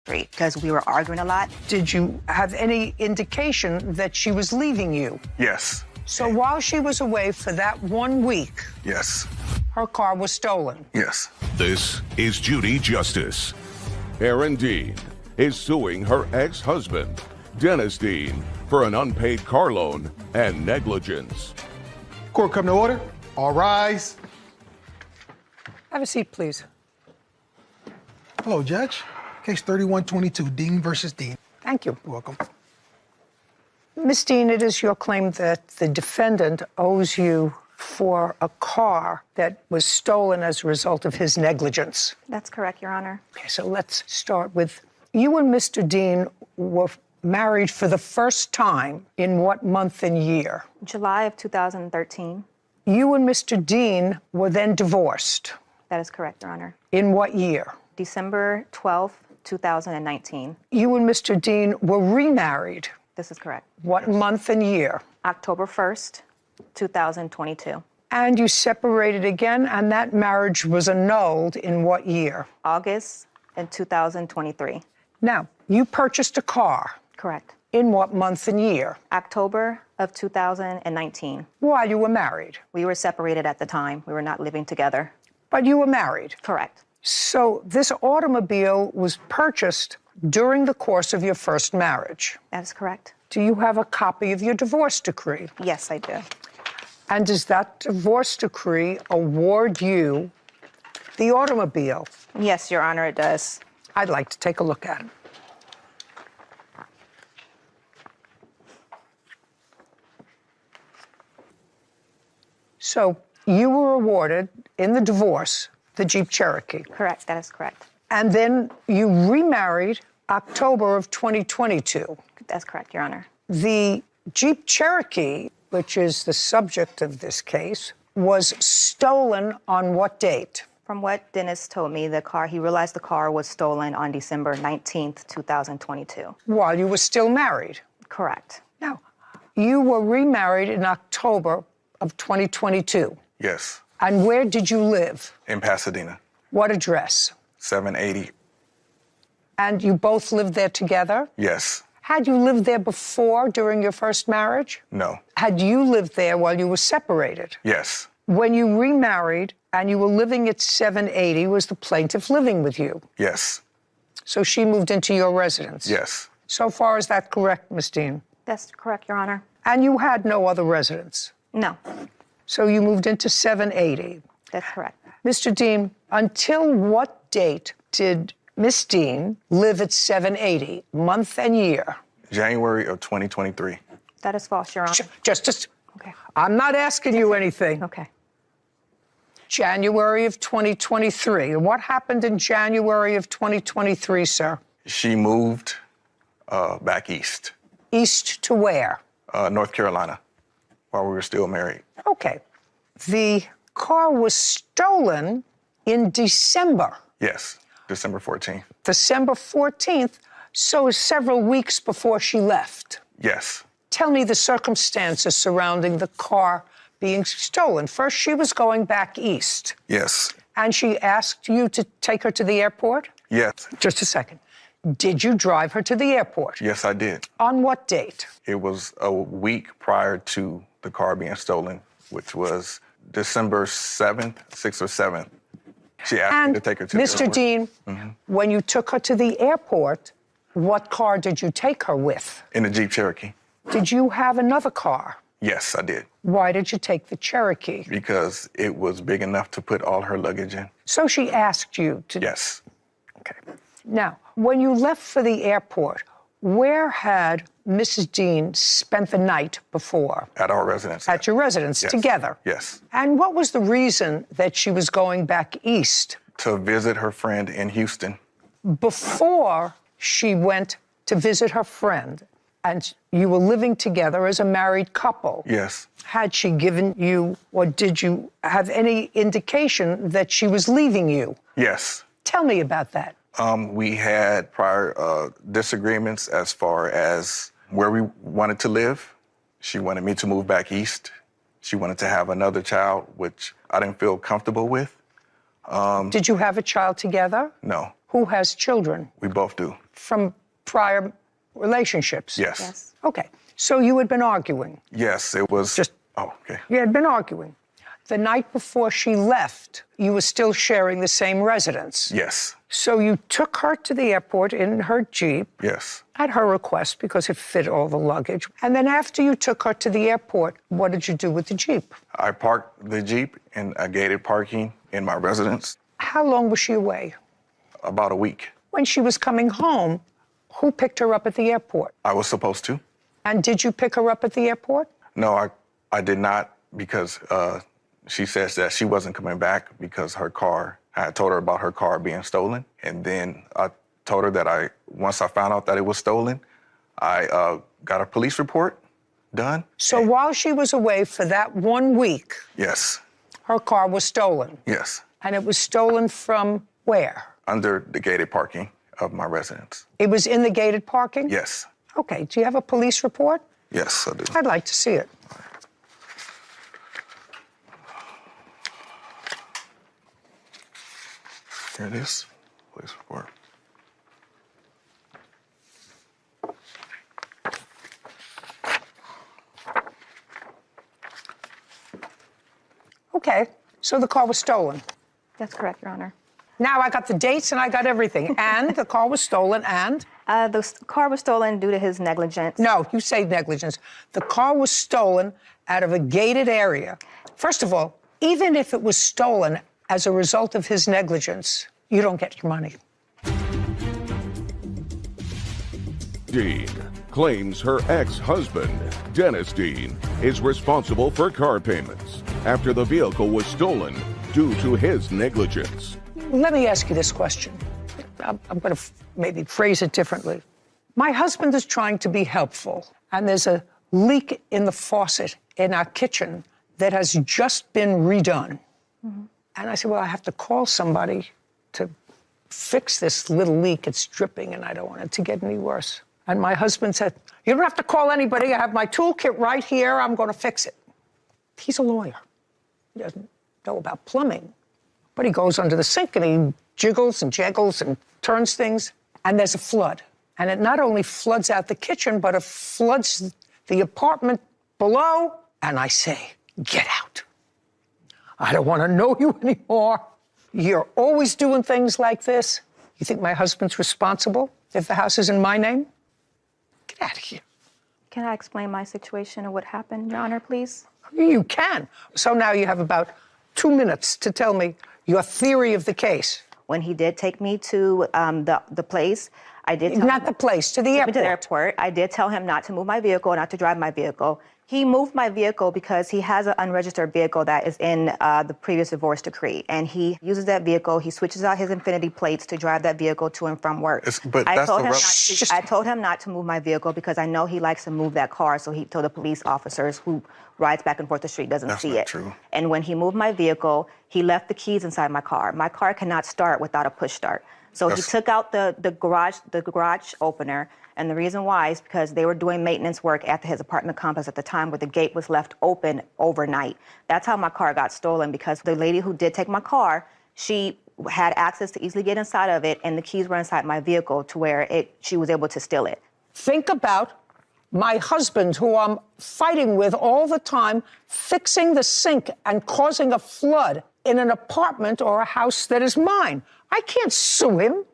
street because we were arguing a lot. Did you have any indication that she was leaving you? Yes. So while she was away for that 1 week, Yes. her car was stolen. Yes. This is Judy Justice. Erin Dean is suing her ex-husband, Dennis Dean, for an unpaid car loan and negligence. Court come to order. All rise. Have a seat, please. Hello, Judge. Case 3122, Dean versus Dean. Thank you. You're welcome. Ms. Dean, it is your claim that the defendant owes you for a car that was stolen as a result of his negligence. That's correct, Your Honor. Okay, so let's start with, you and Mr. Dean were married for the first time in what month and year? July of 2013. You and Mr. Dean were then divorced. That is correct, Your Honor. In what year? December 12th, 2019. You and Mr. Dean were remarried. This is correct. What month and year? October 1st, 2022. And you separated again, and that marriage was annulled in what year? August in 2023. Now, you purchased a car. Correct. In what month and year? October of 2019. While you were married. We were separated at the time. We were not living together. But you were married. Correct. So this automobile was purchased during the course of your first marriage. That is correct. Do you have a copy of your divorce decree? Yes, I do. And does that divorce decree award you the automobile? Yes, Your Honor, it does. I'd like to take a look at it. So you were awarded in the divorce the Jeep Cherokee. Correct, that is correct. And then you remarried October of 2022. That's correct, Your Honor. The Jeep Cherokee, which is the subject of this case, was stolen on what date? From what Dennis told me, he realized the car was stolen on December 19th, 2022. While you were still married. Correct. Now, you were remarried in October of 2022. Yes. And where did you live? In Pasadena. What address? 780. And you both lived there together? Yes. Had you lived there before, during your first marriage? No. Had you lived there while you were separated? Yes. When you remarried and you were living at 780, was the plaintiff living with you? Yes. So she moved into your residence? Yes. So far, is that correct, Ms. Dean? That's correct, Your Honor. And you had no other residence? No. So you moved into 780? That's correct. Mr. Dean, until what date did Miss Dean live at 780, month and year? January of 2023. That is false, Your Honor. Justice, Okay. I'm not asking you anything. Okay. January of 2023. What happened in January of 2023, sir? She moved back east, East to where? North Carolina, while we were still married. Okay. The car was stolen in December. Yes, December 14th. December 14th, so several weeks before she left. Yes. Tell me the circumstances surrounding the car being stolen. First, she was going back east. Yes. And she asked you to take her to the airport? Yes. Just a second. Did you drive her to the airport? Yes, I did. On what date? It was a week prior to the car being stolen, which was December 7th, 6th or 7th. She asked me to take her to the airport. Mr. Dean, when you took her to the airport, what car did you take her with? In the Jeep Cherokee. Did you have another car? Yes, I did. Why did you take the Cherokee? Because it was big enough to put all her luggage in. So she asked you to... Yes. Okay. Now, when you left for the airport, where had Mrs. Dean spent the night before? At our residence. At your residence, Yes. together? Yes. And what was the reason that she was going back east? To visit her friend in Houston. Before she went to visit her friend, and you were living together as a married couple. Yes. Had she given you, or did you have any indication that she was leaving you? Yes. Tell me about that. We had prior disagreements as far as where we wanted to live. She wanted me to move back east. She wanted to have another child, which I didn't feel comfortable with. Did you have a child together? No. Who has children? We both do. from prior relationships? Yes. Yes. Okay. So you had been arguing. Yes, it was. Oh, okay. You had been arguing. The night before she left, you were still sharing the same residence. Yes. So you took her to the airport in her Jeep. Yes. At her request, because it fit all the luggage. And then after you took her to the airport, what did you do with the Jeep? I parked the Jeep in a gated parking in my residence. How long was she away? About a week. When she was coming home, who picked her up at the airport? I was supposed to. And did you pick her up at the airport? No, I did not, because she says that she wasn't coming back because I had told her about her car being stolen. And then I told her that once I found out that it was stolen, I got a police report done. So while she was away for that 1 week, Yes. her car was stolen. Yes. And it was stolen from where? Under the gated parking of my residence. It was in the gated parking? Yes. Okay. Do you have a police report? Yes, I do. I'd like to see it. Here it is. Police report. Okay. So the car was stolen. That's correct, Your Honor. Now I got the dates and I got everything. And the car was stolen and? Car was stolen due to his negligence. No, you say negligence. The car was stolen out of a gated area. First of all, even if it was stolen as a result of his negligence, you don't get your money. Dean claims her ex-husband, Dennis Dean, is responsible for car payments after the vehicle was stolen due to his negligence. Let me ask you this question. I'm going to maybe phrase it differently. My husband is trying to be helpful, and there's a leak in the faucet in our kitchen that has just been redone. Mm-hmm. And I said, well, I have to call somebody to fix this little leak. It's dripping, and I don't want it to get any worse. And my husband said, you don't have to call anybody. I have my toolkit right here. I'm going to fix it. He's a lawyer. He doesn't know about plumbing. But he goes under the sink and he jiggles and jaggles and turns things, and there's a flood. And it not only floods out the kitchen, but it floods the apartment below. And I say, get out. I don't want to know you anymore. You're always doing things like this. You think my husband's responsible if the house is in my name? Get out of here. Can I explain my situation and what happened, Your Honor, please? You can. So now you have about 2 minutes to tell me your theory of the case. When he did take me to the place, I did tell Not him, the place, to the took me airport. to the airport. I did tell him not to move my vehicle, not to drive my vehicle. He moved my vehicle because he has an unregistered vehicle that is in the previous divorce decree, and he uses that vehicle. He switches out his Infinity plates to drive that vehicle to and from work. But I that's told him not to move my vehicle because I know he likes to move that car, so he told the police officers who rides back and forth the street doesn't see it. That's not true. And when he moved my vehicle, he left the keys inside my car. My car cannot start without a push start. So he took out the garage opener, and the reason why is because they were doing maintenance work at his apartment complex at the time where the gate was left open overnight. That's how my car got stolen, because the lady who did take my car, she had access to easily get inside of it, and the keys were inside my vehicle to where she was able to steal it. Think about my husband, who I'm fighting with all the time, fixing the sink and causing a flood in an apartment or a house that is mine. I can't sue him.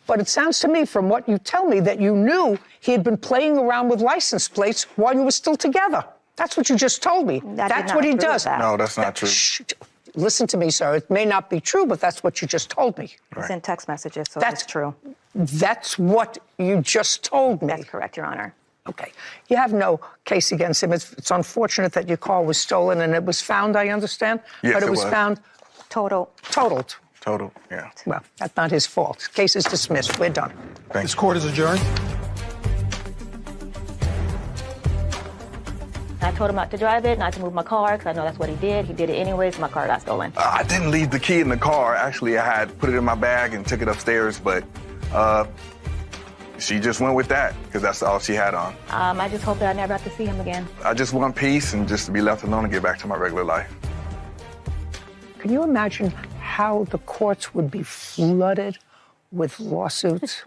But it sounds to me, from what you tell me, that you knew he had been playing around with license plates while you were still together. That's what you just told me. That's what he does. No, that's not true. Listen to me, sir. It may not be true, but that's what you just told me. It's in text messages, so That's it's true. That's what you just told me. That's correct, Your Honor. Okay. You have no case against him. It's unfortunate that your car was stolen and it was found, I understand. Yes, but it it was was. found Totaled. Total, yeah. Well, that's not his fault. Case is dismissed. We're done. This court is adjourned. I told him not to drive it, not to move my car, because I know that's what he did. He did it anyways. My car got stolen. I didn't leave the key in the car. Actually, I had put it in my bag and took it upstairs, but she just went with that because that's all she had on. I just hope that I never have to see him again. I just want peace and just to be left alone and get back to my regular life. Can you imagine how the courts would be flooded with lawsuits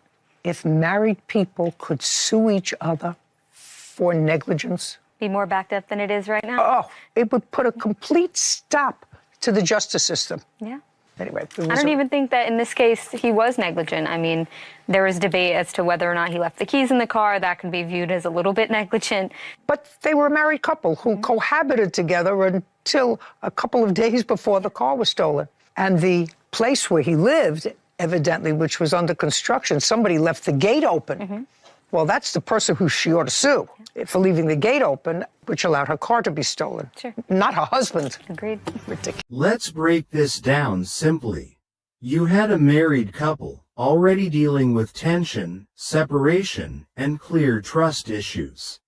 if married people could sue each other for negligence? Be more backed up than it is right now? Oh, it would put a complete stop to the justice system. Yeah. Anyway, I don't even think that in this case he was negligent. I mean, there was debate as to whether or not he left the keys in the car. That could be viewed as a little bit negligent. But they were a married couple who cohabited together until a couple of days before the car was stolen. And the place where he lived, evidently, which was under construction, somebody left the gate open. Well, that's the person who she ought to sue for leaving the gate open, which allowed her car to be stolen. Sure. Not her husband. Agreed. Ridiculous. Let's break this down simply. You had a married couple already dealing with tension, separation, and clear trust issues.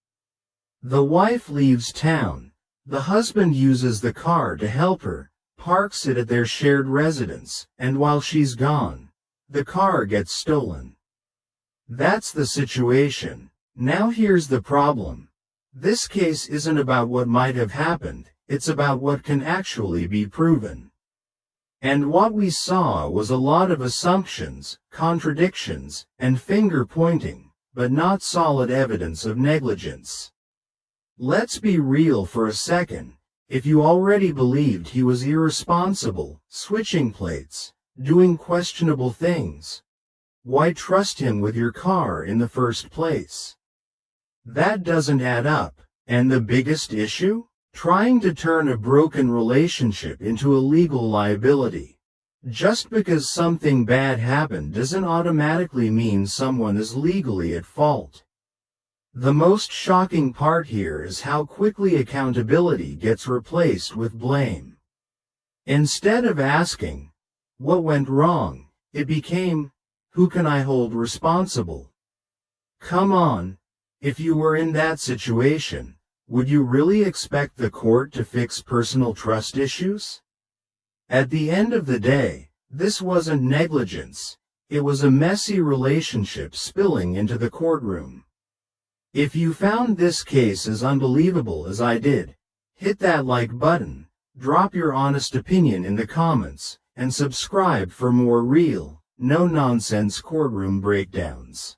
The wife leaves town. The husband uses the car to help her, parks it at their shared residence, and while she's gone, the car gets stolen. That's the situation. Now here's the problem. This case isn't about what might have happened, it's about what can actually be proven. And what we saw was a lot of assumptions, contradictions, and finger-pointing, but not solid evidence of negligence. Let's be real for a second. If you already believed he was irresponsible, switching plates, doing questionable things, why trust him with your car in the first place? That doesn't add up. And the biggest issue? Trying to turn a broken relationship into a legal liability. Just because something bad happened doesn't automatically mean someone is legally at fault. The most shocking part here is how quickly accountability gets replaced with blame. Instead of asking, what went wrong, it became, who can I hold responsible? Come on, if you were in that situation, would you really expect the court to fix personal trust issues? At the end of the day, this wasn't negligence, it was a messy relationship spilling into the courtroom. If you found this case as unbelievable as I did, hit that like button, drop your honest opinion in the comments, and subscribe for more real, no-nonsense courtroom breakdowns.